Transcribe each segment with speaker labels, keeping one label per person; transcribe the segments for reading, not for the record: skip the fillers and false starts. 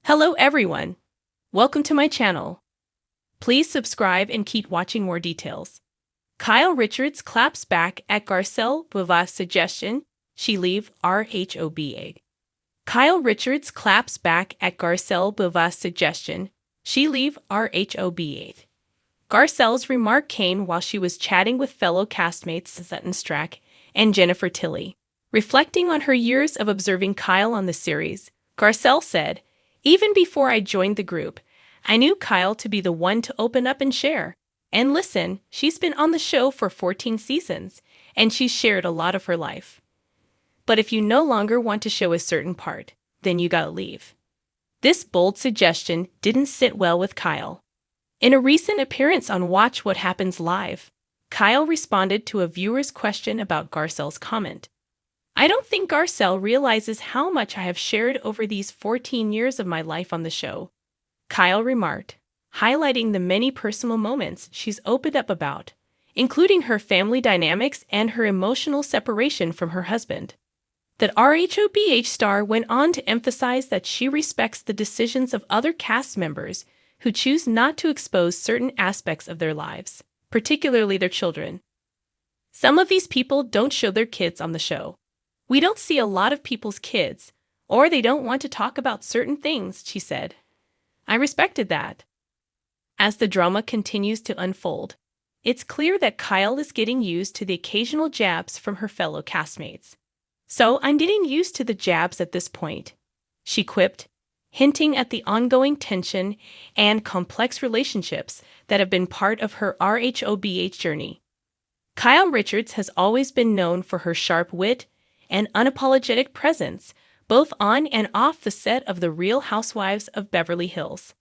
Speaker 1: Hello everyone! Welcome to my channel. Please subscribe and keep watching more details. Kyle Richards claps back at Garcelle Beauvai's suggestion she leave RHOBH. Kyle Richards claps back at Garcelle Beauvai's suggestion she leave RHOBH. Garcelle's remark came while she was chatting with fellow castmates Sutton Strack and Jennifer Tilly. Reflecting on her years of observing Kyle on the series, Garcelle said, "Even before I joined the group, I knew Kyle to be the one to open up and share. And listen, she's been on the show for 14 seasons, and she's shared a lot of her life. But if you no longer want to show a certain part, then you gotta leave." This bold suggestion didn't sit well with Kyle. In a recent appearance on Watch What Happens Live, Kyle responded to a viewer's question about Garcelle's comment. "I don't think Garcelle realizes how much I have shared over these 14 years of my life on the show," Kyle remarked, highlighting the many personal moments she's opened up about, including her family dynamics and her emotional separation from her husband. The RHOBH star went on to emphasize that she respects the decisions of other cast members who choose not to expose certain aspects of their lives, particularly their children. "Some of these people don't show their kids on the show. We don't see a lot of people's kids, or they don't want to talk about certain things," she said. "I respected that." As the drama continues to unfold, it's clear that Kyle is getting used to the occasional jabs from her fellow castmates. "So I'm getting used to the jabs at this point," she quipped, hinting at the ongoing tension and complex relationships that have been part of her RHOBH journey. Kyle Richards has always been known for her sharp wit and unapologetic presence, both on and off the set of The Real Housewives of Beverly Hills.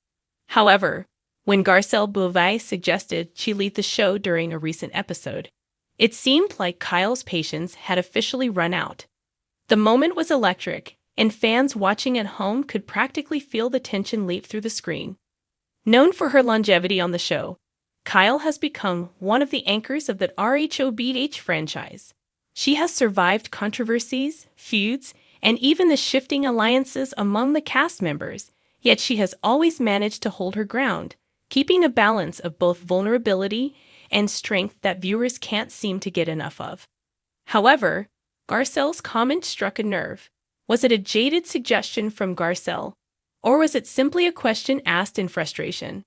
Speaker 1: However, when Garcelle Beauvai suggested she leave the show during a recent episode, it seemed like Kyle's patience had officially run out. The moment was electric, and fans watching at home could practically feel the tension leap through the screen. Known for her longevity on the show, Kyle has become one of the anchors of the RHOBH franchise. She has survived controversies, feuds, and even the shifting alliances among the cast members, yet she has always managed to hold her ground, keeping a balance of both vulnerability and strength that viewers can't seem to get enough of. However, Garcelle's comment struck a nerve. Was it a jaded suggestion from Garcelle, or was it simply a question asked in frustration?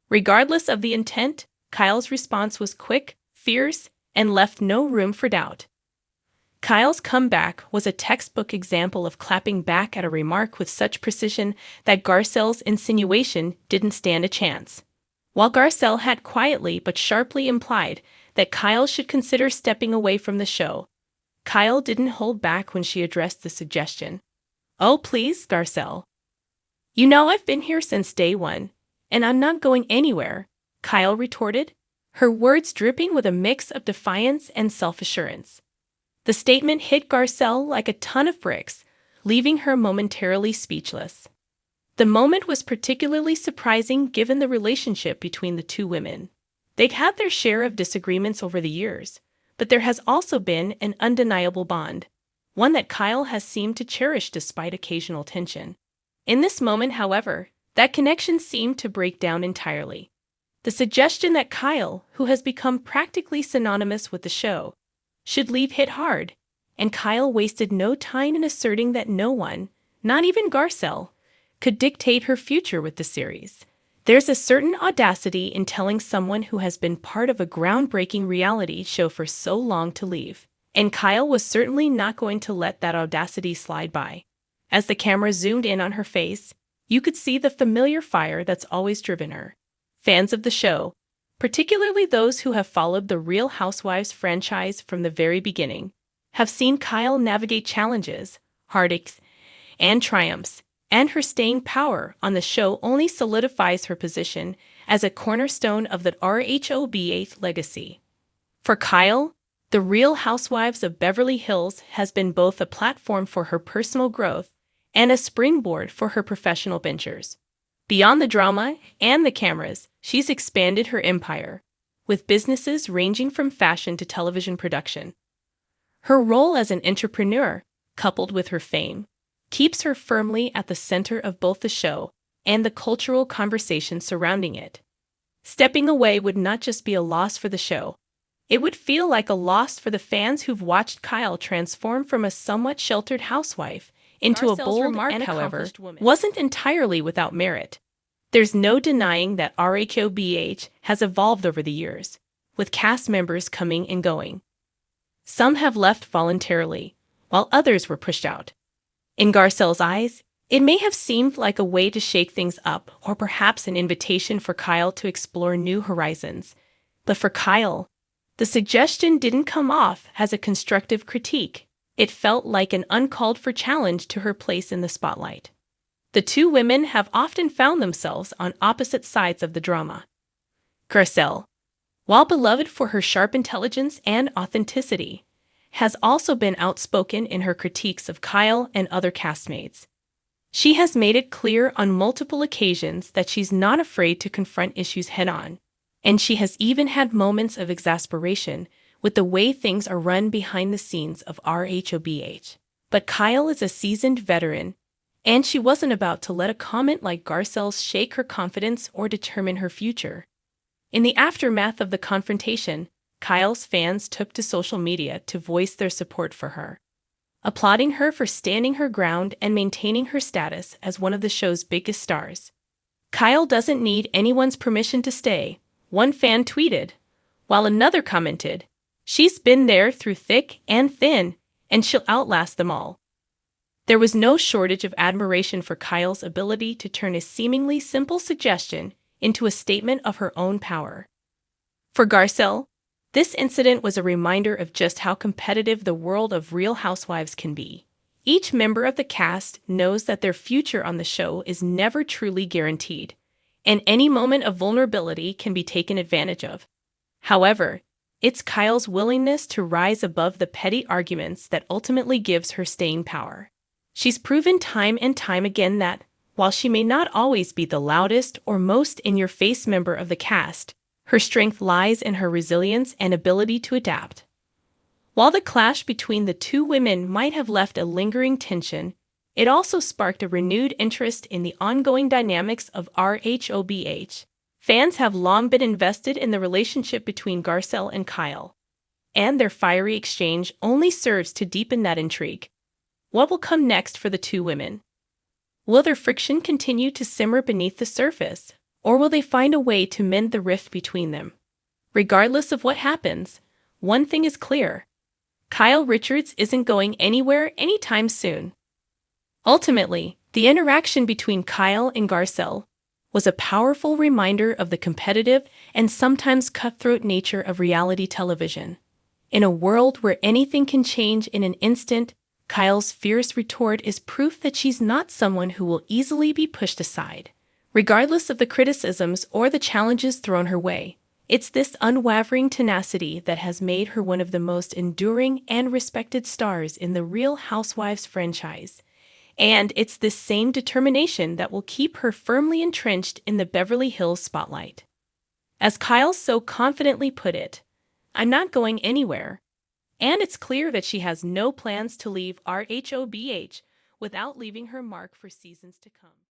Speaker 1: Regardless of the intent, Kyle's response was quick, fierce, and left no room for doubt. Kyle's comeback was a textbook example of clapping back at a remark with such precision that Garcelle's insinuation didn't stand a chance. While Garcelle had quietly but sharply implied that Kyle should consider stepping away from the show, Kyle didn't hold back when she addressed the suggestion. "Oh, please, Garcelle. You know I've been here since day one, and I'm not going anywhere," Kyle retorted, her words dripping with a mix of defiance and self-assurance. The statement hit Garcelle like a ton of bricks, leaving her momentarily speechless. The moment was particularly surprising given the relationship between the two women. They'd had their share of disagreements over the years, but there has also been an undeniable bond, one that Kyle has seemed to cherish despite occasional tension. In this moment, however, that connection seemed to break down entirely. The suggestion that Kyle, who has become practically synonymous with the show, should leave hit hard, and Kyle wasted no time in asserting that no one, not even Garcelle, could dictate her future with the series. There's a certain audacity in telling someone who has been part of a groundbreaking reality show for so long to leave, and Kyle was certainly not going to let that audacity slide by. As the camera zoomed in on her face, you could see the familiar fire that's always driven her. Fans of the show, particularly those who have followed the Real Housewives franchise from the very beginning, have seen Kyle navigate challenges, heartaches, and triumphs, and her staying power on the show only solidifies her position as a cornerstone of the RHOBH legacy. For Kyle, the Real Housewives of Beverly Hills has been both a platform for her personal growth and a springboard for her professional ventures. Beyond the drama and the cameras, she's expanded her empire, with businesses ranging from fashion to television production. Her role as an entrepreneur, coupled with her fame, keeps her firmly at the center of both the show and the cultural conversation surrounding it. Stepping away would not just be a loss for the show, it would feel like a loss for the fans who've watched Kyle transform from a somewhat sheltered housewife into a bold
Speaker 2: remark,
Speaker 1: and
Speaker 2: however,
Speaker 1: accomplished woman. Wasn't entirely without merit. There's no denying that RHOBH has evolved over the years, with cast members coming and going. Some have left voluntarily, while others were pushed out. In Garcelle's eyes, it may have seemed like a way to shake things up, or perhaps an invitation for Kyle to explore new horizons. But for Kyle, the suggestion didn't come off as a constructive critique. It felt like an uncalled-for challenge to her place in the spotlight. The two women have often found themselves on opposite sides of the drama. Garcelle, while beloved for her sharp intelligence and authenticity, has also been outspoken in her critiques of Kyle and other castmates. She has made it clear on multiple occasions that she's not afraid to confront issues head-on, and she has even had moments of exasperation with the way things are run behind the scenes of RHOBH. But Kyle is a seasoned veteran, and she wasn't about to let a comment like Garcelle's shake her confidence or determine her future. In the aftermath of the confrontation, Kyle's fans took to social media to voice their support for her, applauding her for standing her ground and maintaining her status as one of the show's biggest stars. "Kyle doesn't need anyone's permission to stay," one fan tweeted, while another commented, "She's been there through thick and thin, and she'll outlast them all." There was no shortage of admiration for Kyle's ability to turn a seemingly simple suggestion into a statement of her own power. For Garcelle, this incident was a reminder of just how competitive the world of Real Housewives can be. Each member of the cast knows that their future on the show is never truly guaranteed, and any moment of vulnerability can be taken advantage of. However, it's Kyle's willingness to rise above the petty arguments that ultimately gives her staying power. She's proven time and time again that, while she may not always be the loudest or most in-your-face member of the cast, her strength lies in her resilience and ability to adapt. While the clash between the two women might have left a lingering tension, it also sparked a renewed interest in the ongoing dynamics of RHOBH. Fans have long been invested in the relationship between Garcelle and Kyle, and their fiery exchange only serves to deepen that intrigue. What will come next for the two women? Will their friction continue to simmer beneath the surface, or will they find a way to mend the rift between them? Regardless of what happens, one thing is clear: Kyle Richards isn't going anywhere anytime soon. Ultimately, the interaction between Kyle and Garcelle was a powerful reminder of the competitive and sometimes cutthroat nature of reality television. In a world where anything can change in an instant, Kyle's fierce retort is proof that she's not someone who will easily be pushed aside, regardless of the criticisms or the challenges thrown her way. It's this unwavering tenacity that has made her one of the most enduring and respected stars in the Real Housewives franchise. And it's this same determination that will keep her firmly entrenched in the Beverly Hills spotlight. As Kyle so confidently put it, "I'm not going anywhere." And it's clear that she has no plans to leave RHOBH without leaving her mark for seasons to come.